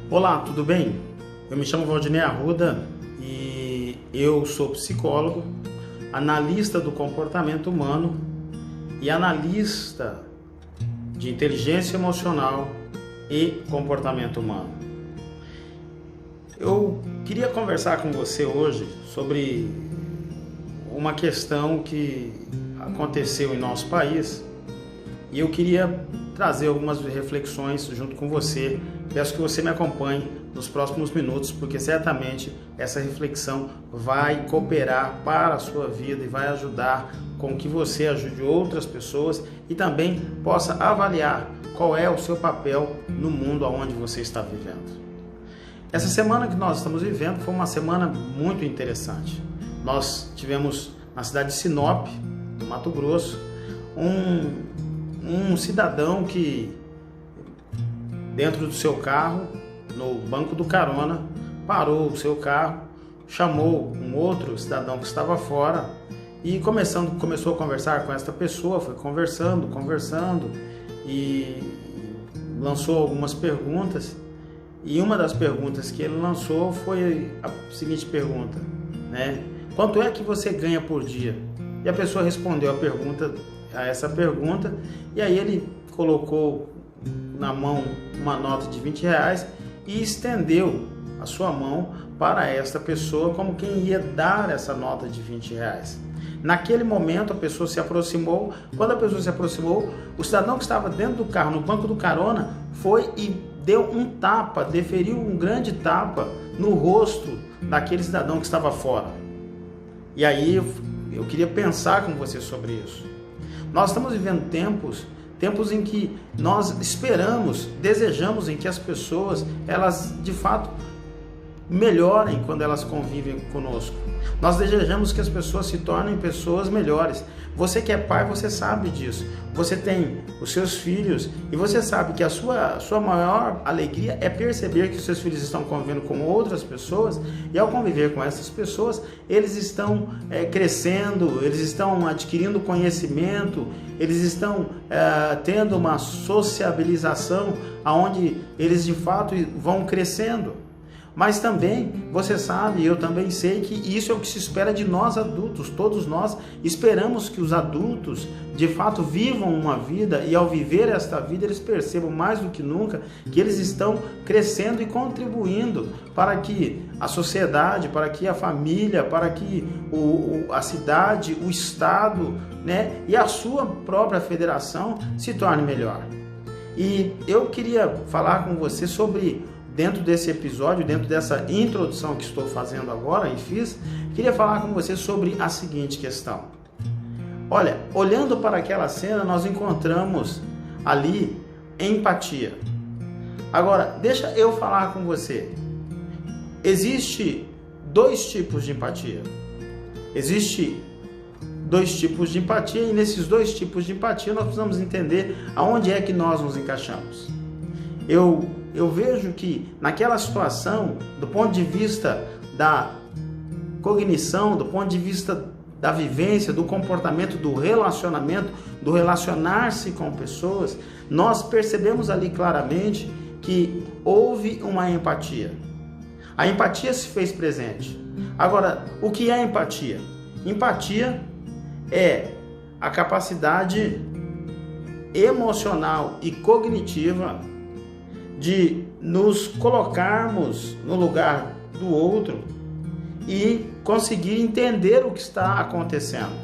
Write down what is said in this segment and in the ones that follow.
Olá, tudo bem? Eu me chamo Valdinei Arruda e eu sou psicólogo, analista do comportamento humano e analista de inteligência emocional e comportamento humano. Eu queria conversar com você hoje sobre uma questão que aconteceu em nosso país e eu queria trazer algumas reflexões junto com você. Peço que você me acompanhe nos próximos minutos, porque certamente essa reflexão vai cooperar para a sua vida e vai ajudar com que você ajude outras pessoas e também possa avaliar qual é o seu papel no mundo onde você está vivendo. Essa semana que nós estamos vivendo foi uma semana muito interessante. Nós tivemos na cidade de Sinop, no Mato Grosso, um cidadão que, dentro do seu carro, no banco do carona, parou o seu carro, chamou um outro cidadão que estava fora e começou a conversar com esta pessoa, foi conversando e lançou algumas perguntas. E uma das perguntas que ele lançou foi a seguinte pergunta, né? Quanto é que você ganha por dia? E a pessoa respondeu a essa pergunta, e aí ele colocou na mão uma nota de R$20 e estendeu a sua mão para esta pessoa como quem ia dar essa nota de R$20. Naquele momento a pessoa se aproximou. Quando a pessoa se aproximou, o cidadão que estava dentro do carro, no banco do carona, foi e deu um tapa, deferiu um grande tapa no rosto daquele cidadão que estava fora. E aí eu queria pensar com você sobre isso. Nós estamos vivendo tempos em que nós esperamos, desejamos em que as pessoas, elas de fato melhorem quando elas convivem conosco. Nós desejamos que as pessoas se tornem pessoas melhores. Você que é pai, você sabe disso. Você tem os seus filhos e você sabe que a sua maior alegria é perceber que os seus filhos estão convivendo com outras pessoas e ao conviver com essas pessoas, eles estão crescendo, eles estão adquirindo conhecimento, eles estão tendo uma sociabilização onde eles de fato vão crescendo. Mas também, você sabe, eu também sei que isso é o que se espera de nós adultos. Todos nós esperamos que os adultos, de fato, vivam uma vida e ao viver esta vida, eles percebam mais do que nunca que eles estão crescendo e contribuindo para que a sociedade, para que a família, para que a cidade, o estado, né, e a sua própria federação se torne melhor. E eu queria falar com você sobre... Dentro desse episódio, dentro dessa introdução que estou fazendo agora e queria falar com você sobre a seguinte questão. Olha, olhando para aquela cena, nós encontramos ali empatia. Agora, deixa eu falar com você. Existe dois tipos de empatia. Existe dois tipos de empatia e nesses dois tipos de empatia nós precisamos entender aonde é que nós nos encaixamos. Eu vejo que naquela situação, do ponto de vista da cognição, do ponto de vista da vivência, do comportamento, do relacionamento, do relacionar-se com pessoas, nós percebemos ali claramente que houve uma empatia. A empatia se fez presente. Agora, o que é empatia? Empatia é a capacidade emocional e cognitiva de nos colocarmos no lugar do outro e conseguir entender o que está acontecendo.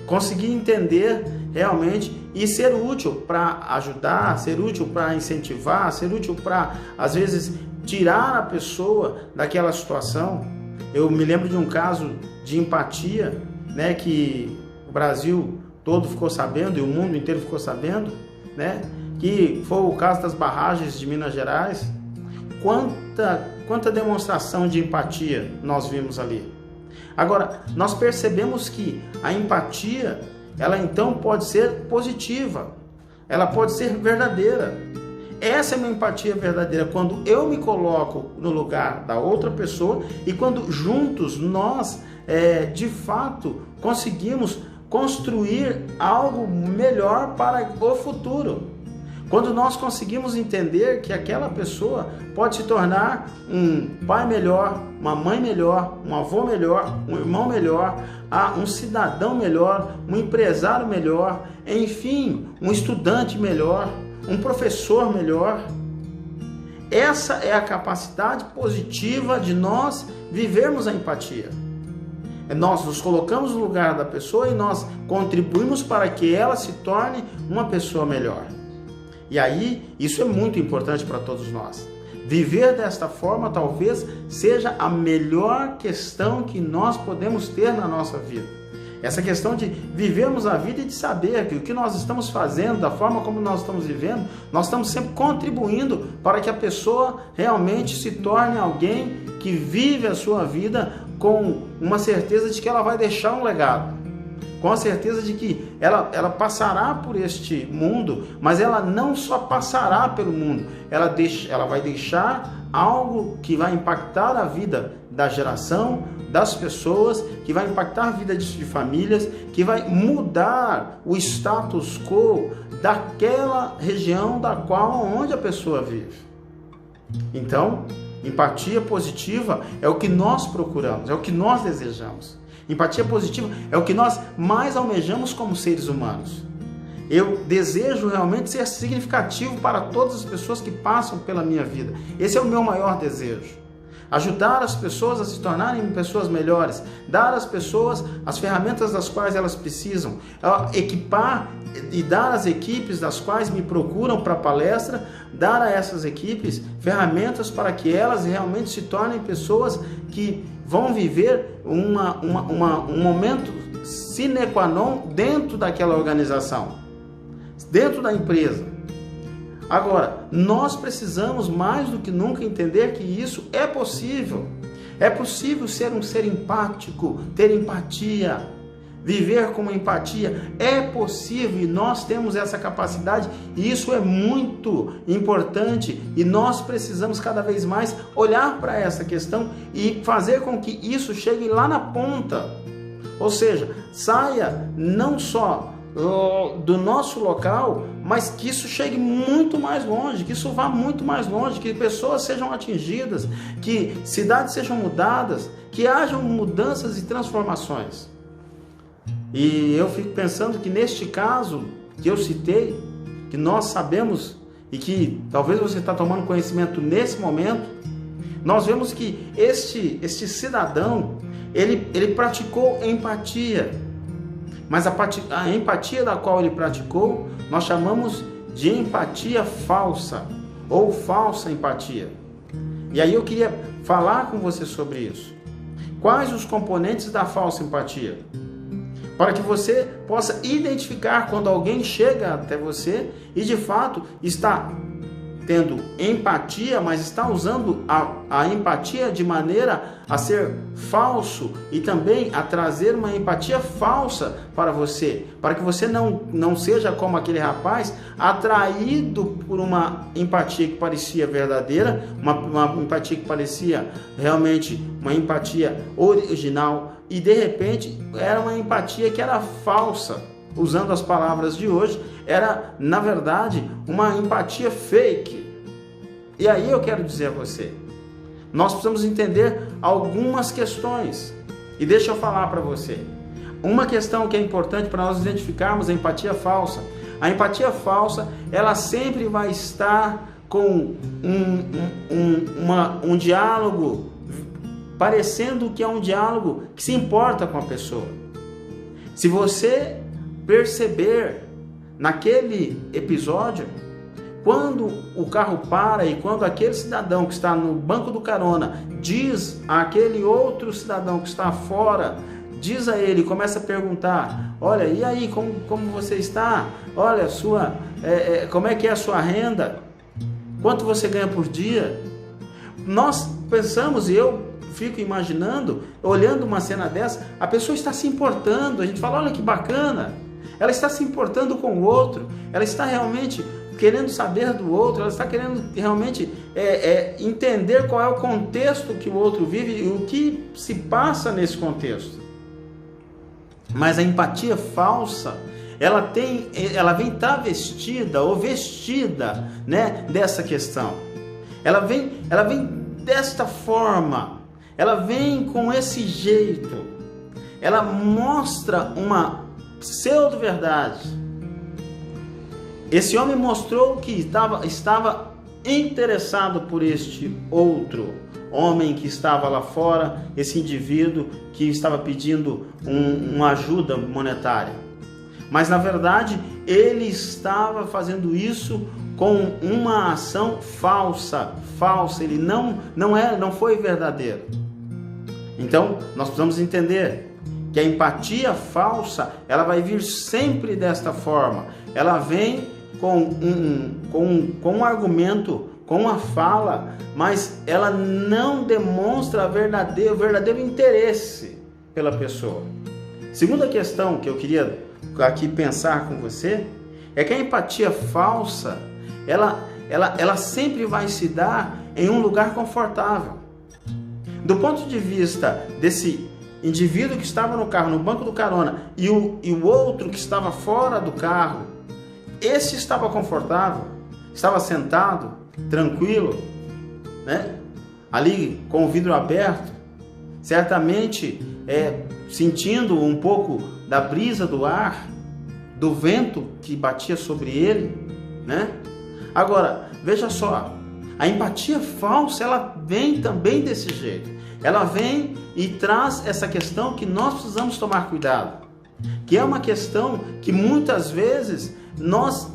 Conseguir entender realmente e ser útil para ajudar, ser útil para incentivar, ser útil para, às vezes, tirar a pessoa daquela situação. Eu me lembro de um caso de empatia, né, que o Brasil todo ficou sabendo e o mundo inteiro ficou sabendo, né? Que foi o caso das barragens de Minas Gerais. Quanta demonstração de empatia nós vimos ali. Agora, nós percebemos que a empatia, ela então pode ser positiva, ela pode ser verdadeira. Essa é uma empatia verdadeira, quando eu me coloco no lugar da outra pessoa e quando juntos nós, de fato, conseguimos construir algo melhor para o futuro. Quando nós conseguimos entender que aquela pessoa pode se tornar um pai melhor, uma mãe melhor, um avô melhor, um irmão melhor, um cidadão melhor, um empresário melhor, enfim, um estudante melhor, um professor melhor. Essa é a capacidade positiva de nós vivermos a empatia. Nós nos colocamos no lugar da pessoa e nós contribuímos para que ela se torne uma pessoa melhor. E aí, isso é muito importante para todos nós. Viver desta forma talvez seja a melhor questão que nós podemos ter na nossa vida. Essa questão de vivermos a vida e de saber que o que nós estamos fazendo, da forma como nós estamos vivendo, nós estamos sempre contribuindo para que a pessoa realmente se torne alguém que vive a sua vida com uma certeza de que ela vai deixar um legado. Com a certeza de que ela passará por este mundo, mas ela não só passará pelo mundo, ela vai deixar algo que vai impactar a vida da geração, das pessoas, que vai impactar a vida de famílias, que vai mudar o status quo daquela região onde a pessoa vive. Então, empatia positiva é o que nós procuramos, é o que nós desejamos. Empatia positiva é o que nós mais almejamos como seres humanos. Eu desejo realmente ser significativo para todas as pessoas que passam pela minha vida. Esse é o meu maior desejo. Ajudar as pessoas a se tornarem pessoas melhores, dar às pessoas as ferramentas das quais elas precisam, equipar e dar às equipes das quais me procuram para palestra, dar a essas equipes ferramentas para que elas realmente se tornem pessoas que vão viver um momento sine qua non dentro daquela organização, dentro da empresa. Agora, nós precisamos mais do que nunca entender que isso é possível. É possível ser um ser empático, ter empatia, viver com empatia. É possível e nós temos essa capacidade e isso é muito importante e nós precisamos cada vez mais olhar para essa questão e fazer com que isso chegue lá na ponta. Ou seja, saia não só do nosso local, mas que isso chegue muito mais longe, que isso vá muito mais longe, que pessoas sejam atingidas, que cidades sejam mudadas, que hajam mudanças e transformações. E eu fico pensando que neste caso que eu citei, que nós sabemos e que talvez você está tomando conhecimento nesse momento, nós vemos que este cidadão, ele praticou empatia. Mas a empatia da qual ele praticou, nós chamamos de empatia falsa, ou falsa empatia. E aí eu queria falar com você sobre isso. Quais os componentes da falsa empatia? Para que você possa identificar quando alguém chega até você e de fato está tendo empatia, mas está usando a empatia de maneira a ser falso e também a trazer uma empatia falsa para você, para que você não seja como aquele rapaz atraído por uma empatia que parecia verdadeira, uma empatia que parecia realmente uma empatia original e de repente era uma empatia que era falsa. Usando as palavras de hoje, era, na verdade, uma empatia fake. E aí eu quero dizer a você, nós precisamos entender algumas questões. E deixa eu falar para você. Uma questão que é importante para nós identificarmos a empatia falsa. A empatia falsa, ela sempre vai estar com um diálogo, parecendo que é um diálogo que se importa com a pessoa. Se você perceber naquele episódio, quando o carro para e quando aquele cidadão que está no banco do carona diz àquele outro cidadão que está fora, diz a ele, começa a perguntar, olha, e aí, como você está? Olha, como é que é a sua renda? Quanto você ganha por dia? Nós pensamos, e eu fico imaginando, olhando uma cena dessa, a pessoa está se importando, a gente fala, olha que bacana, ela está se importando com o outro, ela está realmente querendo saber do outro, ela está querendo realmente entender qual é o contexto que o outro vive e o que se passa nesse contexto. Mas a empatia falsa, ela vem travestida ou vestida, né, dessa questão. Ela vem desta forma, ela vem com esse jeito, ela mostra uma pseudo-verdade. Esse homem mostrou que estava interessado por este outro homem que estava lá fora, esse indivíduo que estava pedindo uma ajuda monetária. Mas na verdade ele estava fazendo isso com uma ação falsa, ele não foi verdadeiro. Então nós precisamos entender que a empatia falsa, ela vai vir sempre desta forma. Ela vem com um argumento, com uma fala, mas ela não demonstra o verdadeiro interesse pela pessoa. Segunda questão que eu queria aqui pensar com você é que a empatia falsa, ela sempre vai se dar em um lugar confortável. Do ponto de vista desse indivíduo que estava no carro, no banco do carona, e o outro que estava fora do carro, esse estava confortável, estava sentado, tranquilo, né? Ali com o vidro aberto, certamente sentindo um pouco da brisa do ar, do vento que batia sobre ele, né? Agora, veja só, a empatia falsa, ela vem também desse jeito. Ela vem e traz essa questão que nós precisamos tomar cuidado, que é uma questão que muitas vezes nós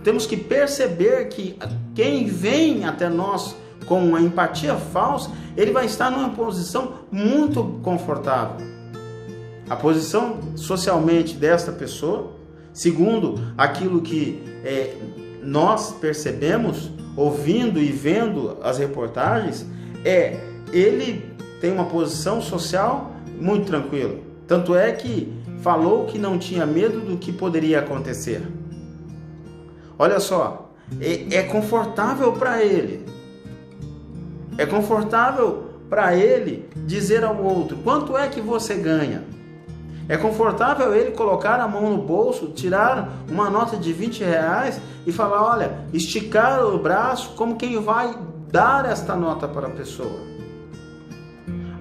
temos que perceber que quem vem até nós com uma empatia falsa, ele vai estar numa posição muito confortável. A posição socialmente desta pessoa, segundo aquilo que nós percebemos, ouvindo e vendo as reportagens, ele tem uma posição social muito tranquila. Tanto é que falou que não tinha medo do que poderia acontecer. Olha só, é confortável para ele. É confortável para ele dizer ao outro: quanto é que você ganha? É confortável ele colocar a mão no bolso, tirar uma nota de 20 reais e falar, olha, esticar o braço como quem vai dar esta nota para a pessoa.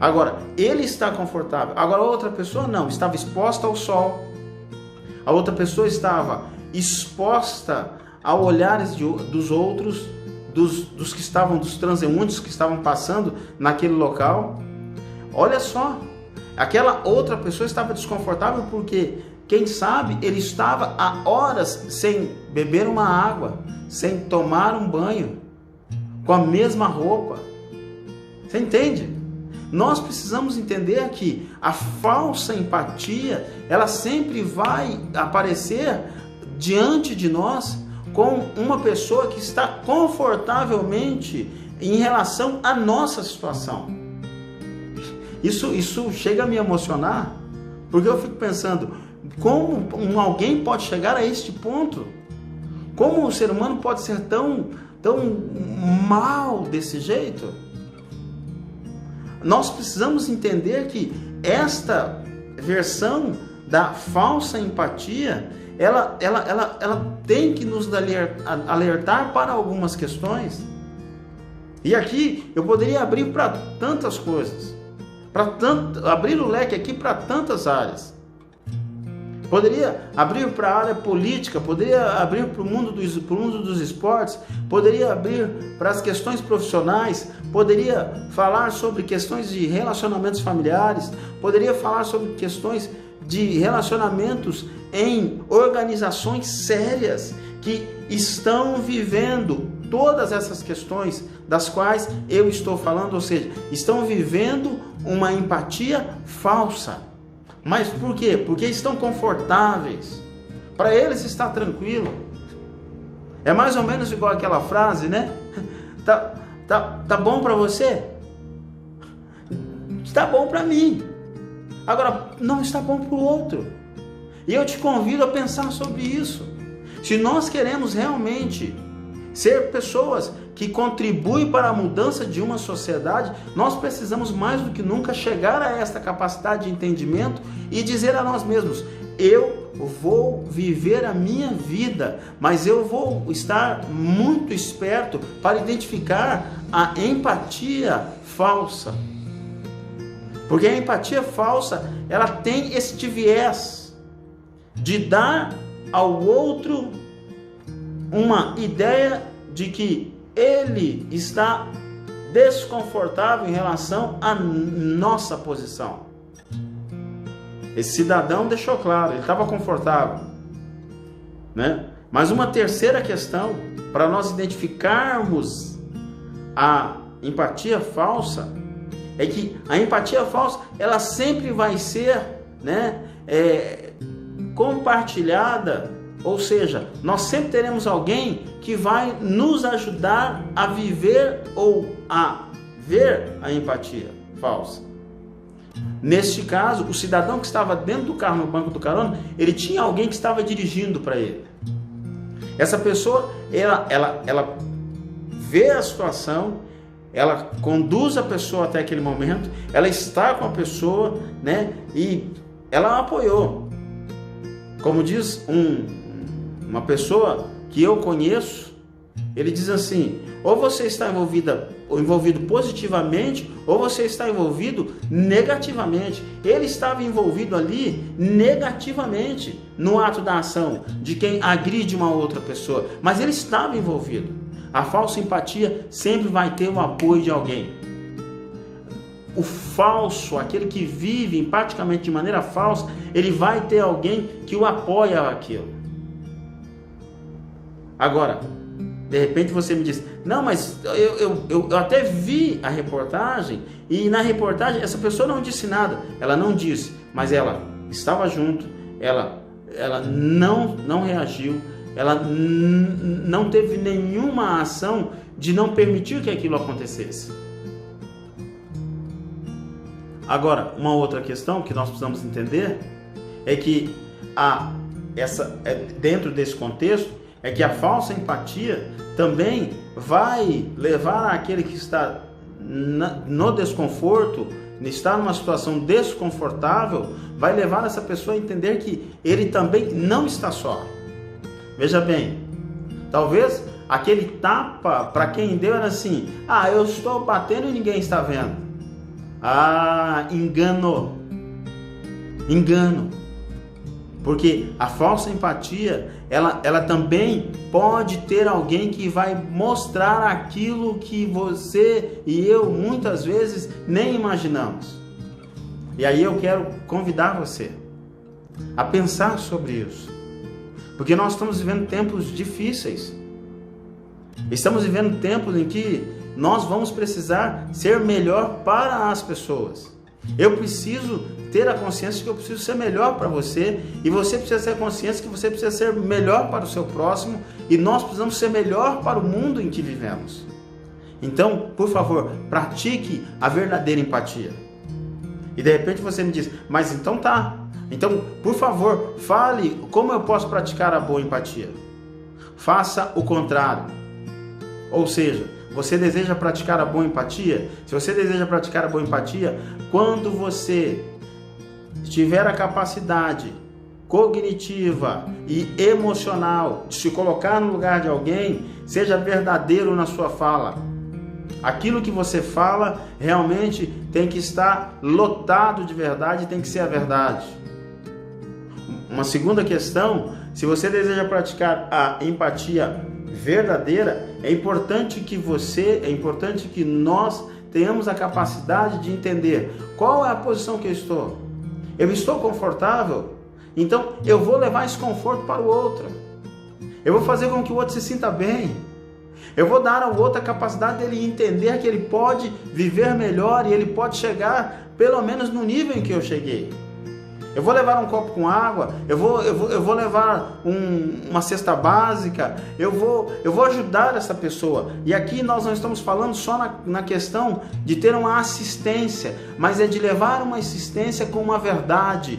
Agora, ele está confortável. Agora, a outra pessoa não, estava exposta ao sol. A outra pessoa estava exposta a olhares dos outros, dos que estavam, dos transeuntes que estavam passando naquele local. Olha só, aquela outra pessoa estava desconfortável porque, quem sabe, ele estava há horas sem beber uma água, sem tomar um banho, com a mesma roupa. Você entende? Nós precisamos entender que a falsa empatia, ela sempre vai aparecer diante de nós com uma pessoa que está confortavelmente em relação à nossa situação. Isso chega a me emocionar, porque eu fico pensando, como alguém pode chegar a este ponto? Como o ser humano pode ser tão mal desse jeito? Nós precisamos entender que esta versão da falsa empatia, ela tem que nos alertar para algumas questões. E aqui eu poderia abrir para tantas coisas, abrir o leque aqui para tantas áreas. Poderia abrir para a área política, poderia abrir para o mundo dos esportes, poderia abrir para as questões profissionais, poderia falar sobre questões de relacionamentos familiares, poderia falar sobre questões de relacionamentos em organizações sérias que estão vivendo todas essas questões das quais eu estou falando, ou seja, estão vivendo uma empatia falsa. Mas por quê? Porque estão confortáveis. Para eles está tranquilo. É mais ou menos igual aquela frase, né? Tá bom para você? Está bom para mim. Agora, não está bom para o outro. E eu te convido a pensar sobre isso. Se nós queremos realmente ser pessoas que contribuem para a mudança de uma sociedade, nós precisamos mais do que nunca chegar a esta capacidade de entendimento e dizer a nós mesmos: eu vou viver a minha vida, mas eu vou estar muito esperto para identificar a empatia falsa. Porque a empatia falsa, ela tem este viés de dar ao outro uma ideia de que ele está desconfortável em relação à nossa posição. Esse cidadão deixou claro, ele estava confortável, né? Mas uma terceira questão, para nós identificarmos a empatia falsa, é que a empatia falsa, ela sempre vai ser, né, compartilhada, ou seja, nós sempre teremos alguém que vai nos ajudar a viver ou a ver a empatia falsa. Neste caso, o cidadão que estava dentro do carro no banco do carona, ele tinha alguém que estava dirigindo para ele. Essa pessoa, ela vê a situação, ela conduz a pessoa até aquele momento, ela está com a pessoa, né, e ela apoiou. Como diz uma pessoa que eu conheço, ele diz assim: ou você está envolvido positivamente, ou você está envolvido negativamente. Ele estava envolvido ali negativamente no ato da ação de quem agride uma outra pessoa, mas ele estava envolvido. A falsa empatia sempre vai ter o apoio de alguém. O falso, aquele que vive empaticamente de maneira falsa, ele vai ter alguém que o apoia aquilo. Agora, de repente você me diz: não, mas eu até vi a reportagem, e na reportagem essa pessoa não disse nada. Ela não disse, mas ela estava junto, ela não reagiu, ela não teve nenhuma ação de não permitir que aquilo acontecesse. Agora, uma outra questão que nós precisamos entender é que dentro desse contexto, é que a falsa empatia também vai levar aquele que está no desconforto, está numa situação desconfortável, vai levar essa pessoa a entender que ele também não está só. Veja bem, talvez aquele tapa para quem deu era assim: ah, eu estou batendo e ninguém está vendo. Ah, engano. Porque a falsa empatia, ela também pode ter alguém que vai mostrar aquilo que você e eu muitas vezes nem imaginamos. E aí eu quero convidar você a pensar sobre isso. Porque nós estamos vivendo tempos difíceis. Estamos vivendo tempos em que nós vamos precisar ser melhor para as pessoas. Eu preciso ter a consciência de que eu preciso ser melhor para você, e você precisa ter a consciência que você precisa ser melhor para o seu próximo, e nós precisamos ser melhor para o mundo em que vivemos. Então, por favor, pratique a verdadeira empatia. E de repente você me diz: mas então tá. Então, por favor, fale como eu posso praticar a boa empatia. Faça o contrário. Ou seja, você deseja praticar a boa empatia? Se você deseja praticar a boa empatia, quando você tiver a capacidade cognitiva e emocional de se colocar no lugar de alguém, seja verdadeiro na sua fala. Aquilo que você fala realmente tem que estar lotado de verdade, tem que ser a verdade. Uma segunda questão: se você deseja praticar a empatia verdadeira, é importante que nós tenhamos a capacidade de entender qual é a posição que eu estou. Eu estou confortável? Então eu vou levar esse conforto para o outro. Eu vou fazer com que o outro se sinta bem. Eu vou dar ao outro a capacidade dele entender que ele pode viver melhor e ele pode chegar pelo menos no nível em que eu cheguei. Eu vou levar um copo com água, eu vou levar uma cesta básica, eu vou ajudar essa pessoa. E aqui nós não estamos falando só na questão de ter uma assistência, mas é de levar uma assistência com a verdade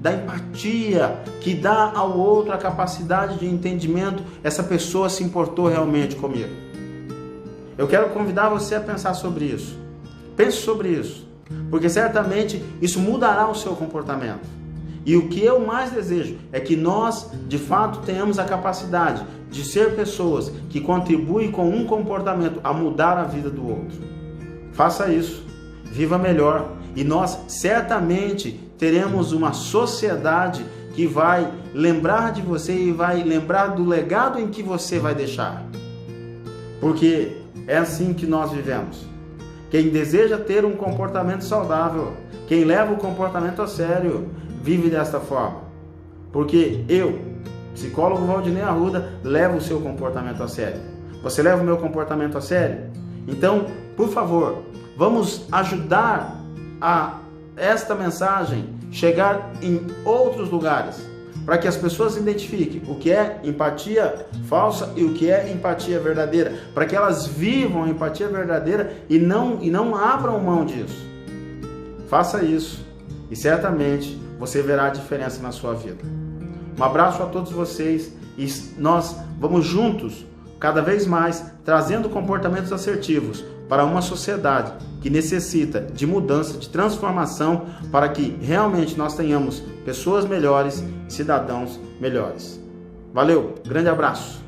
da empatia, que dá ao outro a capacidade de entendimento. Essa pessoa se importou realmente comigo. Eu quero convidar você a pensar sobre isso. Pense sobre isso. Porque certamente isso mudará o seu comportamento. E o que eu mais desejo é que nós, de fato, tenhamos a capacidade de ser pessoas que contribuem com um comportamento a mudar a vida do outro. Faça isso, viva melhor, e nós certamente teremos uma sociedade que vai lembrar de você e vai lembrar do legado em que você vai deixar. Porque é assim que nós vivemos. Quem deseja ter um comportamento saudável, quem leva o comportamento a sério, vive desta forma. Porque eu, psicólogo Valdinei Arruda, levo o seu comportamento a sério. Você leva o meu comportamento a sério? Então, por favor, vamos ajudar a esta mensagem chegar em outros lugares, para que as pessoas identifiquem o que é empatia falsa e o que é empatia verdadeira, para que elas vivam a empatia verdadeira e não abram mão disso. Faça isso e certamente você verá a diferença na sua vida. Um abraço a todos vocês e nós vamos juntos, cada vez mais, trazendo comportamentos assertivos para uma sociedade que necessita de mudança, de transformação, para que realmente nós tenhamos pessoas melhores, cidadãos melhores. Valeu, grande abraço!